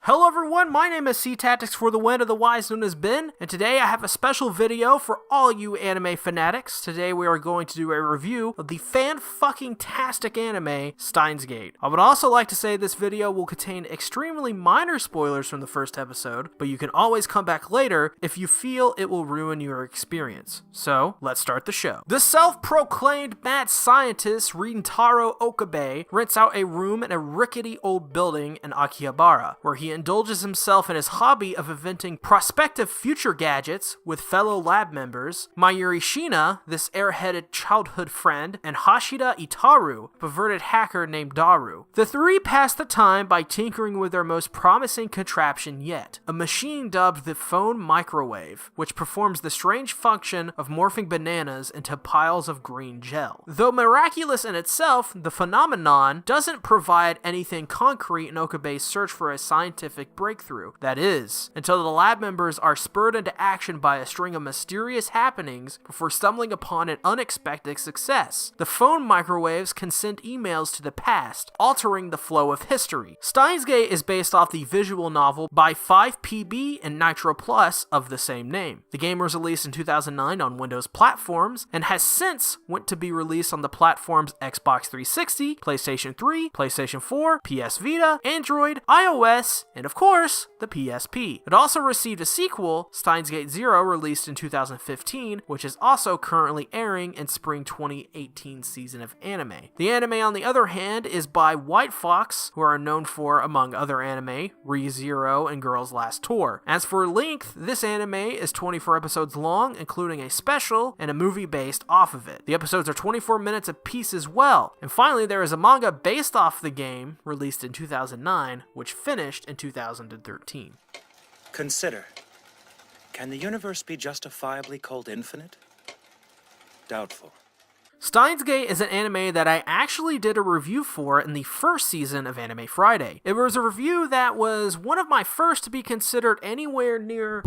Hello everyone, my name is SeaTactics for the win, otherwise known as Ben, and today I have a special video for all you anime fanatics. Today we are going to do a review of the fan-fucking-tastic anime, Steins. I would also like to say this video will contain extremely minor spoilers from the first episode, but you can always come back later if you feel it will ruin your experience. So, let's start the show. The self-proclaimed mad scientist Rintarou Okabe rents out a room in a rickety old building in Akihabara, where he indulges himself in his hobby of inventing prospective future gadgets with fellow lab members, Mayuri Shiina, this airheaded childhood friend, and Hashida Itaru, a perverted hacker named Daru. The three pass the time by tinkering with their most promising contraption yet, a machine dubbed the phone microwave, which performs the strange function of morphing bananas into piles of green gel. Though miraculous in itself, the phenomenon doesn't provide anything concrete in Okabe's search for a scientific breakthrough. That is, until the lab members are spurred into action by a string of mysterious happenings before stumbling upon an unexpected success. The phone microwaves can send emails to the past, altering the flow of history. Steins is based off the visual novel by 5PB and Nitroplus of the same name. The game was released in 2009 on Windows platforms and has since went to be released on the platforms Xbox 360, PlayStation 3, PlayStation 4, PS Vita, Android, iOS, and of course, the PSP. It also received a sequel, Steins Gate Zero, released in 2015, which is also currently airing in spring 2018 season of anime. The anime, on the other hand, is by White Fox, who are known for, among other anime, Re:Zero and Girls Last Tour. As for length, this anime is 24 episodes long, including a special and a movie based off of it. The episodes are 24 minutes apiece as well. And finally, there is a manga based off the game, released in 2009, which finished in 2013. Consider, can the universe be justifiably called infinite? Doubtful. Steins is an anime that I actually did a review for in the first season of Anime Friday. It was a review that was one of my first to be considered anywhere near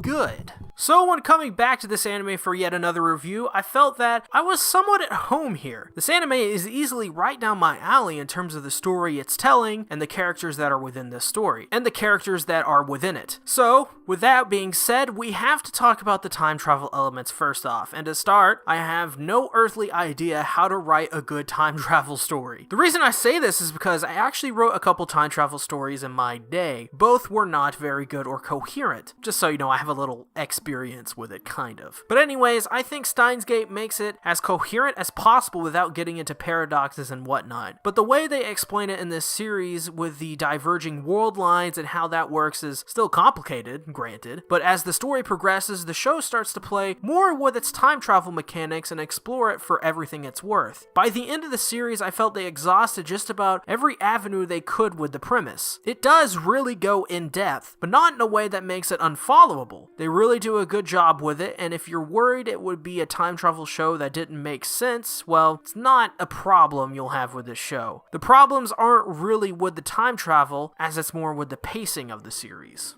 good. So when coming back to this anime for yet another review, I felt that I was somewhat at home here. This anime is easily right down my alley in terms of the story it's telling and the characters that are within this story, and the characters that are within it. So, with that being said, we have to talk about the time travel elements first off, and to start, I have no earthly idea how to write a good time travel story. The reason I say this is because I actually wrote a couple time travel stories in my day. Both were not very good or coherent. Just so you know, I have a little experience with it, kind of. But anyways, I think Steins makes it as coherent as possible without getting into paradoxes and whatnot. But the way they explain it in this series with the diverging world lines and how that works is still complicated, granted. But as the story progresses, the show starts to play more with its time travel mechanics and explore it for everything it's worth. By the end of the series, I felt they exhausted just about every avenue they could with the premise. It does really go in depth, but not in a way that makes it unfollowable. They really do a good job with it, and if you're worried it would be a time travel show that didn't make sense, well, it's not a problem you'll have with this show. The problems aren't really with the time travel, as it's more with the pacing of the series.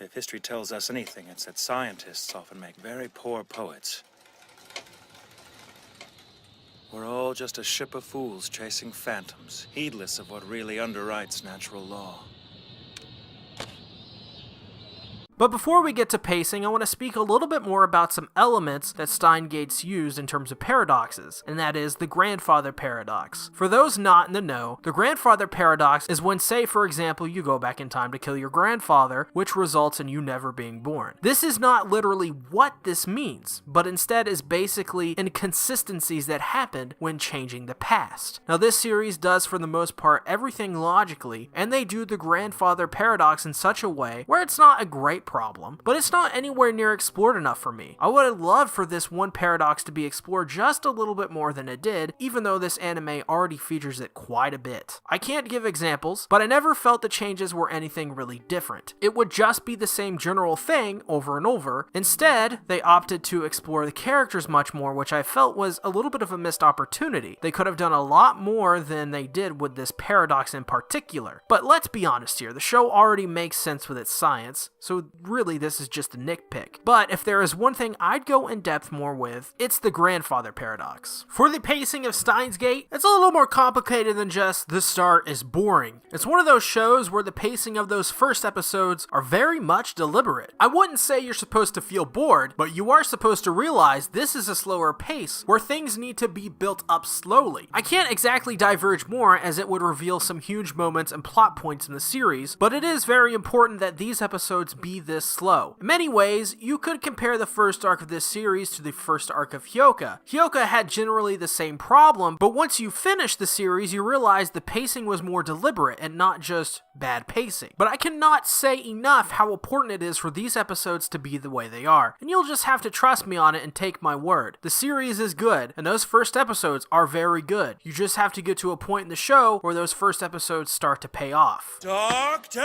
If history tells us anything, it's that scientists often make very poor poets. We're all just a ship of fools chasing phantoms, heedless of what really underwrites natural law. But before we get to pacing, I want to speak a little bit more about some elements that Steins used in terms of paradoxes, and that is the grandfather paradox. For those not in the know, the grandfather paradox is when, say for example, you go back in time to kill your grandfather, which results in you never being born. This is not literally what this means, but instead is basically inconsistencies that happened when changing the past. Now this series does for the most part everything logically, and they do the grandfather paradox in such a way where it's not a great problem, but it's not anywhere near explored enough for me. I would have loved for this one paradox to be explored just a little bit more than it did, even though this anime already features it quite a bit. I can't give examples, but I never felt the changes were anything really different. It would just be the same general thing over and over. Instead, they opted to explore the characters much more, which I felt was a little bit of a missed opportunity. They could have done a lot more than they did with this paradox in particular. But let's be honest here, the show already makes sense with its science, so really this is just a nitpick. But if there is one thing I'd go in depth more with, it's the grandfather paradox. For the pacing of Steins Gate, it's a little more complicated than just the start is boring. It's one of those shows where the pacing of those first episodes are very much deliberate. I wouldn't say you're supposed to feel bored, but you are supposed to realize this is a slower pace where things need to be built up slowly. I can't exactly diverge more as it would reveal some huge moments and plot points in the series, but it is very important that these episodes be this slow. In many ways, you could compare the first arc of this series to the first arc of Hyoka. Hyoka had generally the same problem, but once you finish the series, you realize the pacing was more deliberate and not just bad pacing. But I cannot say enough how important it is for these episodes to be the way they are, and you'll just have to trust me on it and take my word. The series is good, and those first episodes are very good. You just have to get to a point in the show where those first episodes start to pay off. Doctor!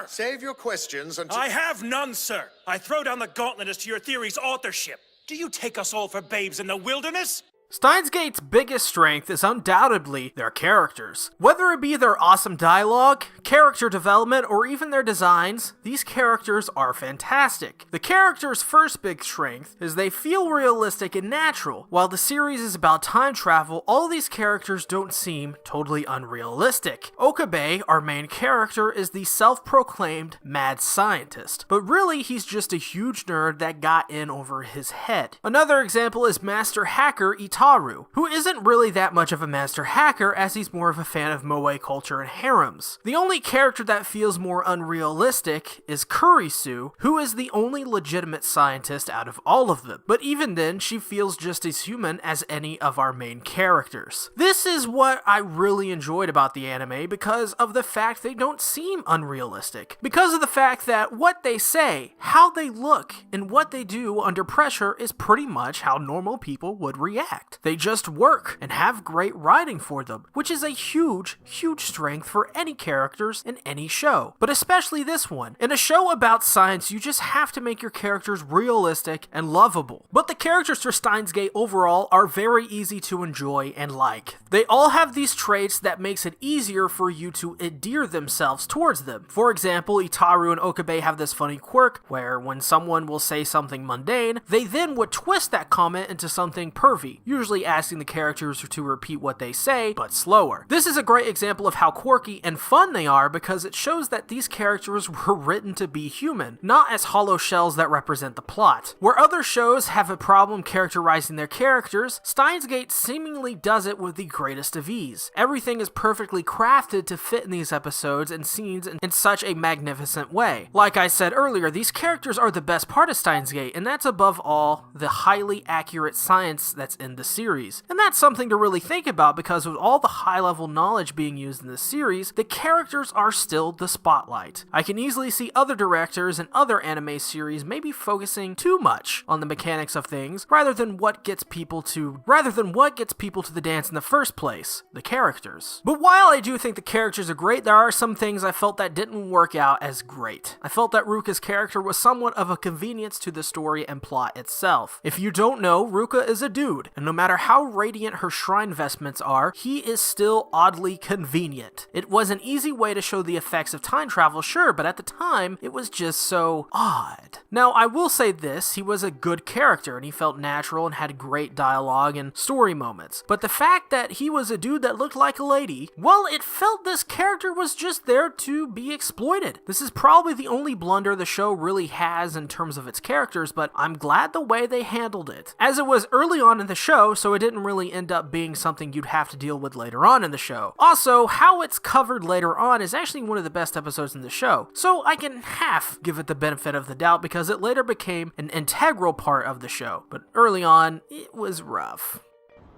Save your questions until... I have none, sir. I throw down the gauntlet as to your theory's authorship. Do you take us all for babes in the wilderness? Steins Gate's biggest strength is undoubtedly their characters. Whether it be their awesome dialogue, character development, or even their designs, these characters are fantastic. The characters' first big strength is they feel realistic and natural. While the series is about time travel, all these characters don't seem totally unrealistic. Okabe, our main character, is the self-proclaimed mad scientist, but really he's just a huge nerd that got in over his head. Another example is Master Hacker Itaru, who isn't really that much of a master hacker as he's more of a fan of moe culture and harems. The only character that feels more unrealistic is Kurisu, who is the only legitimate scientist out of all of them, but even then she feels just as human as any of our main characters. This is what I really enjoyed about the anime because of the fact they don't seem unrealistic, because of the fact that what they say, how they look, and what they do under pressure is pretty much how normal people would react. They just work and have great writing for them, which is a huge, huge strength for any characters in any show, but especially this one. In a show about science, you just have to make your characters realistic and lovable. But the characters for Steins Gate overall are very easy to enjoy and like. They all have these traits that makes it easier for you to endear themselves towards them. For example, Itaru and Okabe have this funny quirk where when someone will say something mundane, they then would twist that comment into something pervy, usually asking the characters to repeat what they say, but slower. This is a great example of how quirky and fun they are because it shows that these characters were written to be human, not as hollow shells that represent the plot. Where other shows have a problem characterizing their characters, Steins Gate seemingly does it with the greatest of ease. Everything is perfectly crafted to fit in these episodes and scenes in such a magnificent way. Like I said earlier, these characters are the best part of Steins Gate, and that's above all the highly accurate science that's in the series. And that's something to really think about because with all the high-level knowledge being used in the series, the characters are still the spotlight. I can easily see other directors and other anime series maybe focusing too much on the mechanics of things rather than what gets people to the dance in the first place, the characters. But while I do think the characters are great, there are some things I felt that didn't work out as great. I felt that Ruka's character was somewhat of a convenience to the story and plot itself. If you don't know, Ruka is a dude, and no matter how radiant her shrine vestments are, he is still oddly convenient. It was an easy way to show the effects of time travel, sure, but at the time, it was just so odd. Now, I will say this, he was a good character, and he felt natural and had great dialogue and story moments. But the fact that he was a dude that looked like a lady, well, it felt this character was just there to be exploited. This is probably the only blunder the show really has in terms of its characters, but I'm glad the way they handled it. As it was early on in the show, so it didn't really end up being something you'd have to deal with later on in the show. Also, how it's covered later on is actually one of the best episodes in the show, so I can half give it the benefit of the doubt because it later became an integral part of the show, but early on, it was rough.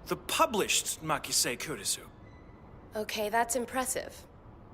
The published Makisei Kurisu. Okay, that's impressive.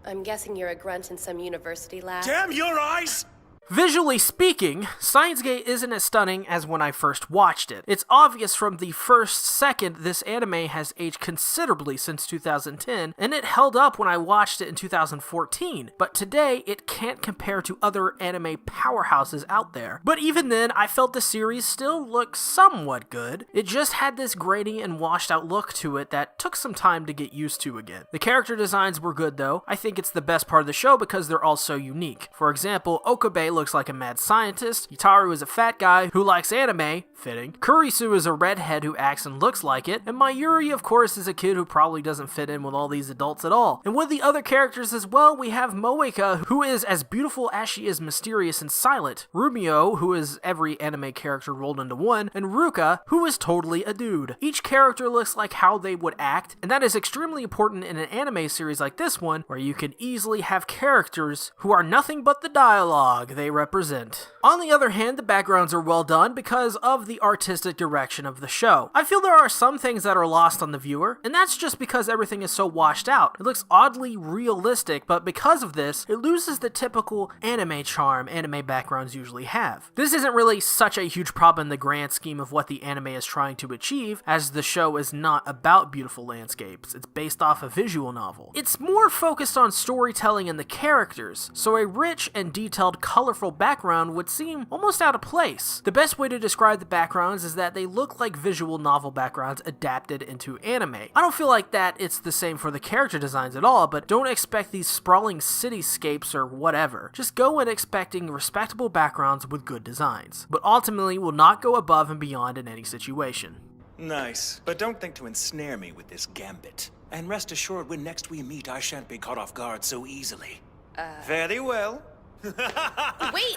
I'm guessing you're a grunt in some university lab. Damn your eyes! Visually speaking, Steins Gate isn't as stunning as when I first watched it. It's obvious from the first second this anime has aged considerably since 2010, and it held up when I watched it in 2014, but today it can't compare to other anime powerhouses out there. But even then, I felt the series still looked somewhat good. It just had this grainy and washed out look to it that took some time to get used to again. The character designs were good though. I think it's the best part of the show because they're all so unique. For example, Okabe looks like a mad scientist, Itaru is a fat guy who likes anime, fitting, Kurisu is a redhead who acts and looks like it, and Mayuri of course is a kid who probably doesn't fit in with all these adults at all. And with the other characters as well, we have Moeka, who is as beautiful as she is mysterious and silent, Rumio, who is every anime character rolled into one, and Ruka, who is totally a dude. Each character looks like how they would act, and that is extremely important in an anime series like this one, where you can easily have characters who are nothing but the dialogue they represent. On the other hand, the backgrounds are well done because of the artistic direction of the show. I feel there are some things that are lost on the viewer, and that's just because everything is so washed out. It looks oddly realistic, but because of this, it loses the typical anime charm anime backgrounds usually have. This isn't really such a huge problem in the grand scheme of what the anime is trying to achieve, as the show is not about beautiful landscapes. It's based off a visual novel. It's more focused on storytelling and the characters, so a rich and detailed, colorful background would seem almost out of place. The best way to describe the backgrounds is that they look like visual novel backgrounds adapted into anime. I don't feel like that it's the same for the character designs at all, but don't expect these sprawling cityscapes or whatever. Just go in expecting respectable backgrounds with good designs, but ultimately will not go above and beyond in any situation. Nice, but don't think to ensnare me with this gambit. And rest assured, when next we meet, I shan't be caught off guard so easily. Very well. Wait,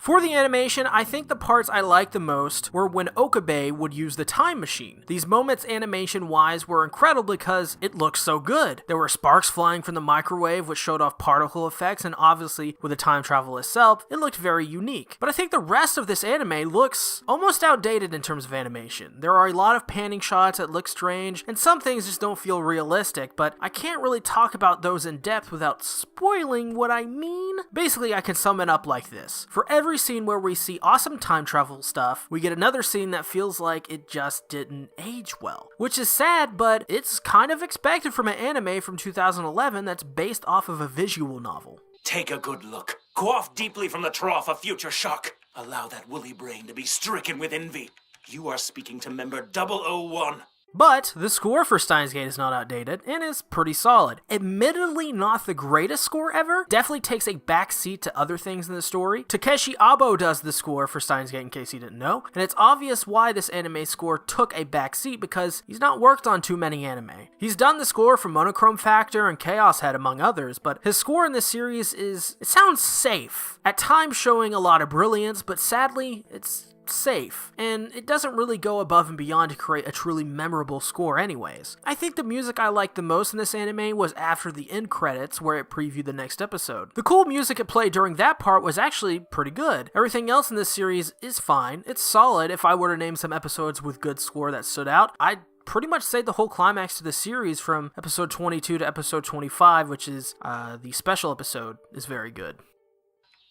For the animation, I think the parts I liked the most were when Okabe would use the time machine. These moments animation-wise were incredible because it looked so good. There were sparks flying from the microwave which showed off particle effects, and obviously with the time travel itself, it looked very unique. But I think the rest of this anime looks almost outdated in terms of animation. There are a lot of panning shots that look strange, and some things just don't feel realistic, but I can't really talk about those in depth without spoiling what I mean. Basically, I can sum it up like this. For every scene where we see awesome time travel stuff, we get another scene that feels like it just didn't age well. Which is sad, but it's kind of expected from an anime from 2011 that's based off of a visual novel. Take a good look. Quaff deeply from the trough of future shock. Allow that woolly brain to be stricken with envy. You are speaking to member 001. But the score for Steins Gate is not outdated and is pretty solid. Admittedly not the greatest score ever, definitely takes a backseat to other things in the story. Takeshi Abo does the score for Steins Gate in case you didn't know, and it's obvious why this anime score took a backseat because he's not worked on too many anime. He's done the score for Monochrome Factor and Chaos Head among others, but his score in this series it sounds safe, at times showing a lot of brilliance, but sadly it's safe, and it doesn't really go above and beyond to create a truly memorable score anyways. I think the music I liked the most in this anime was after the end credits where it previewed the next episode. The cool music it played during that part was actually pretty good. Everything else in this series is fine. It's solid. If I were to name some episodes with good score that stood out, I'd pretty much say the whole climax to the series from episode 22 to episode 25, which is the special episode, is very good.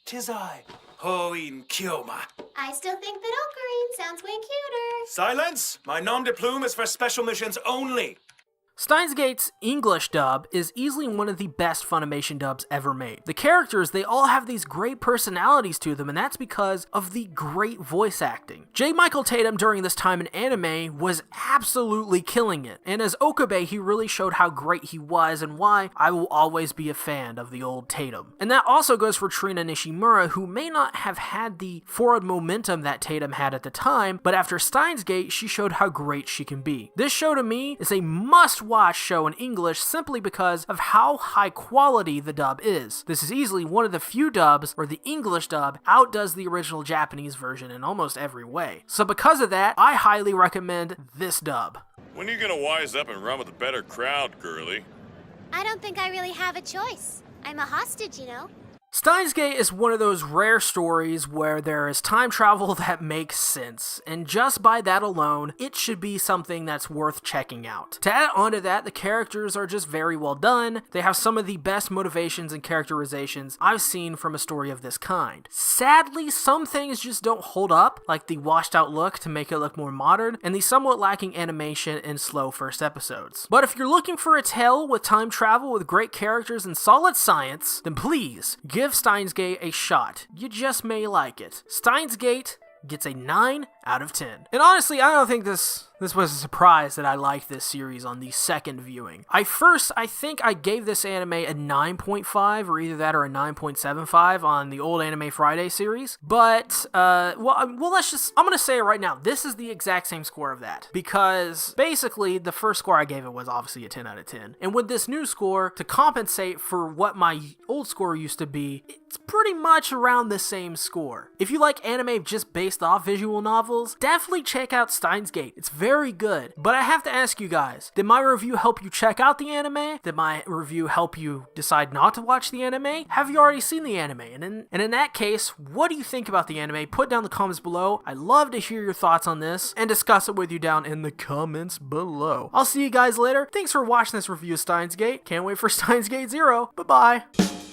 'Tis I, Hoin Kyoma. I still think that Ocarine sounds way cuter. Silence! My nom de plume is for special missions only. Steins Gate's English dub is easily one of the best Funimation dubs ever made. The characters, they all have these great personalities to them, and that's because of the great voice acting. J. Michael Tatum during this time in anime was absolutely killing it, and as Okabe, he really showed how great he was and why I will always be a fan of the old Tatum. And that also goes for Trina Nishimura, who may not have had the forward momentum that Tatum had at the time, but after Steins Gate, she showed how great she can be. This show to me is a must-watch show in English simply because of how high quality the dub is. This is easily one of the few dubs where the English dub outdoes the original Japanese version in almost every way. So because of that, I highly recommend this dub. When are you gonna wise up and run with a better crowd, girlie? I don't think I really have a choice. I'm a hostage, you know. Steins Gate is one of those rare stories where there is time travel that makes sense, and just by that alone, it should be something that's worth checking out. To add on to that, the characters are just very well done. They have some of the best motivations and characterizations I've seen from a story of this kind. Sadly, some things just don't hold up, like the washed out look to make it look more modern, and the somewhat lacking animation and slow first episodes. But if you're looking for a tale with time travel with great characters and solid science, then please give Steins Gate a shot. You just may like it. Steins Gate gets a 9 out of 10. And honestly, I don't think this was a surprise that I liked this series on the second viewing. I think I gave this anime a 9.5 or either that or a 9.75 on the old Anime Friday series. But, I'm gonna say it right now. This is the exact same score of that. Because basically, the first score I gave it was obviously a 10 out of 10. And with this new score, to compensate for what my old score used to be, it's pretty much around the same score. If you like anime just based off visual novels, definitely check out Steins Gate. It's very good. But I have to ask you guys, did my review help you check out the anime? Did my review help you decide not to watch the anime? Have you already seen the anime? And in that case, what do you think about the anime? Put down in the comments below. I'd love to hear your thoughts on this and discuss it with you down in the comments below. I'll see you guys later. Thanks for watching this review of Steins Gate. Can't wait for Steins Gate 0. Bye-bye.